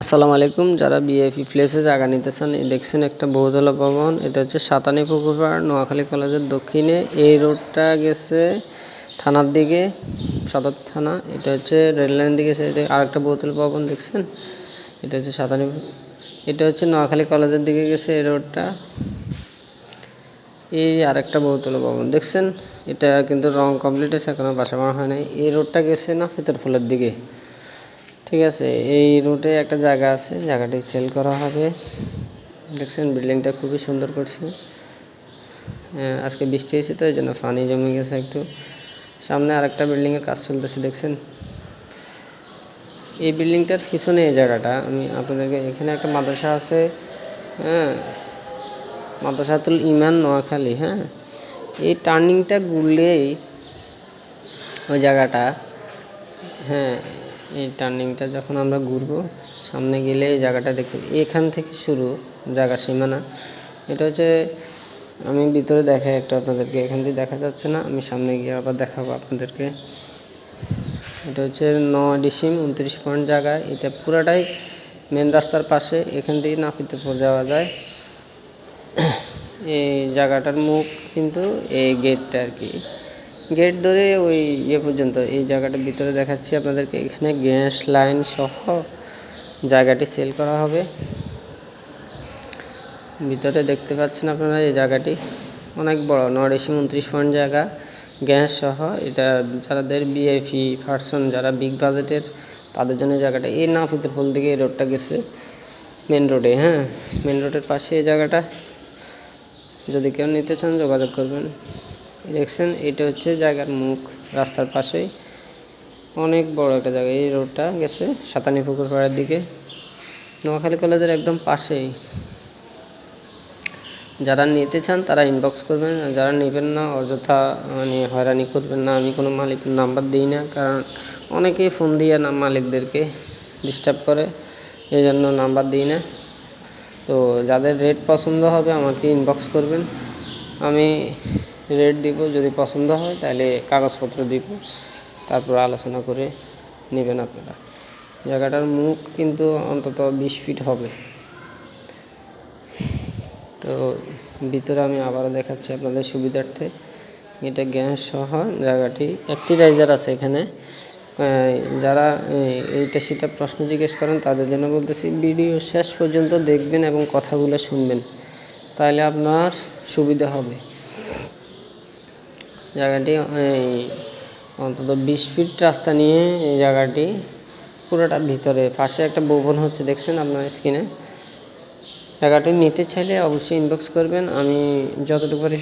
আসসালামু আলাইকুম। যারা বিএফি প্লেসে জায়গা নিতে চান, দেখছেন একটা বহুতলা ভবন। এটা হচ্ছে সাতানি পুকুরপাড়, নোয়াখালী কলেজের দক্ষিণে। এই রোডটা গেছে থানার দিকে, সদর থানা। এটা হচ্ছে রেললাইনের দিকে আরেকটা বহুতলা ভবন দেখছেন। এটা হচ্ছে সাতানি, এটা হচ্ছে নোয়াখালী কলেজের দিকে গেছে এই রোডটা। এই আরেকটা বহুতলা ভবন দেখছেন, এটা কিন্তু রং কমপ্লিট আছে, এখনো বাসা বানানো হয় নাই। এই রোডটা গেছে না ফিতরফুলের দিকে, ঠিক আছে। এই রুটে একটা জায়গা আছে, জায়গাটি সেল করা হবে। দেখছেন বিল্ডিংটা খুবই সুন্দর করছে। আজকে বৃষ্টি হয়েছে তো এই জন্য পানি জমে গেছে একটু। সামনে আরেকটা বিল্ডিংয়ের কাজ চলতেছে দেখছেন। এই বিল্ডিংটার পিছনে এই জায়গাটা আমি আপনাদেরকে, এখানে একটা মাদ্রাসা আছে, মাদ্রাসাতুল ইমান নোয়াখালী। এই টার্নিংটা ঘুরলেই ওই জায়গাটা, এই টার্নিংটা যখন আমরা ঘুরবো, সামনে গেলে এই জায়গাটা দেখতে, এখান থেকে শুরু জায়গা সীমানা। এটা হচ্ছে, আমি ভিতরে দেখাই একটা আপনাদেরকে, এখান থেকে দেখা যাচ্ছে না, আমি সামনে গিয়ে আবার দেখাবো আপনাদেরকে। এটা হচ্ছে 9 ডিসিম 29 পয়েন্ট জায়গা। এটা পুরাটাই মেন রাস্তার পাশে, এখান থেকে নাপিতপুর যাওয়া যায়। এই জায়গাটার মুখ কিন্তু এই গেটটা আর কি, গেট ধরে ওই পর্যন্ত এই জায়গাটার ভিতরে দেখাচ্ছি আপনাদেরকে। এখানে গ্যাস লাইন সহ জায়গাটি সেল করা হবে। ভিতরে দেখতে পাচ্ছেন আপনারা, এই জায়গাটি অনেক বড়, 9 ডিসিম 29 পয়েন্ট জায়গা, গ্যাস সহ। এটা যাদের বিআইপি পার্সন, যারা বিগ বাজেটের, তাদের জন্য জায়গাটা। এই নাপিতপুর দিকে এই রোডটা গেছে মেন রোডে, মেন রোডের পাশে এই জায়গাটা। যদি কেউ নিতে চান যোগাযোগ করবেন। দেখছেন এটা হচ্ছে জায়গার মুখ, রাস্তার পাশেই অনেক বড় একটা জায়গা। এই রোডটা গেছে সাতানি পুকুর পাড়ের দিকে, নোয়াখালী কলেজের একদম পাশেই। যারা নিতে চান তারা ইনবক্স করবেন, যারা নেবেন না অযথা হয়রানি করবেন না। আমি কোনো মালিকের নাম্বার দিই না, কারণ অনেকেই ফোন দিয়ে মালিকদেরকে ডিস্টার্ব করে, এই জন্য নাম্বার দিই না। তো যাদের রেট পছন্দ হবে আমাকে ইনবক্স করবেন, আমি রেট দিব। যদি পছন্দ হয় তাহলে কাগজপত্র দিব, তারপর আলোচনা করে নেবেন আপনারা। জায়গাটার মুখ কিন্তু অন্তত 20 ফিট হবে। তো ভিতরে আমি আবারও দেখাচ্ছি আপনাদের সুবিধার্থে। এটা গ্যাস সহ জায়গাটি, একটি রাইজার আছে এখানে। যারা এইটা সেটা প্রশ্ন জিজ্ঞেস করেন তাদের জন্য বলতেছি, ভিডিও শেষ পর্যন্ত দেখবেন এবং কথাগুলো শুনবেন, তাহলে আপনার সুবিধা হবে। জায়গাটি অন্তত 20 ফিট রাস্তা নিয়ে এই জায়গাটি পুরোটা ভিতরে। পাশে একটা ভবন হচ্ছে দেখছেন আপনার স্ক্রিনে। জায়গাটি নিতে চাইলে অবশ্যই ইনবক্স করবেন, আমি যতটুকু পারি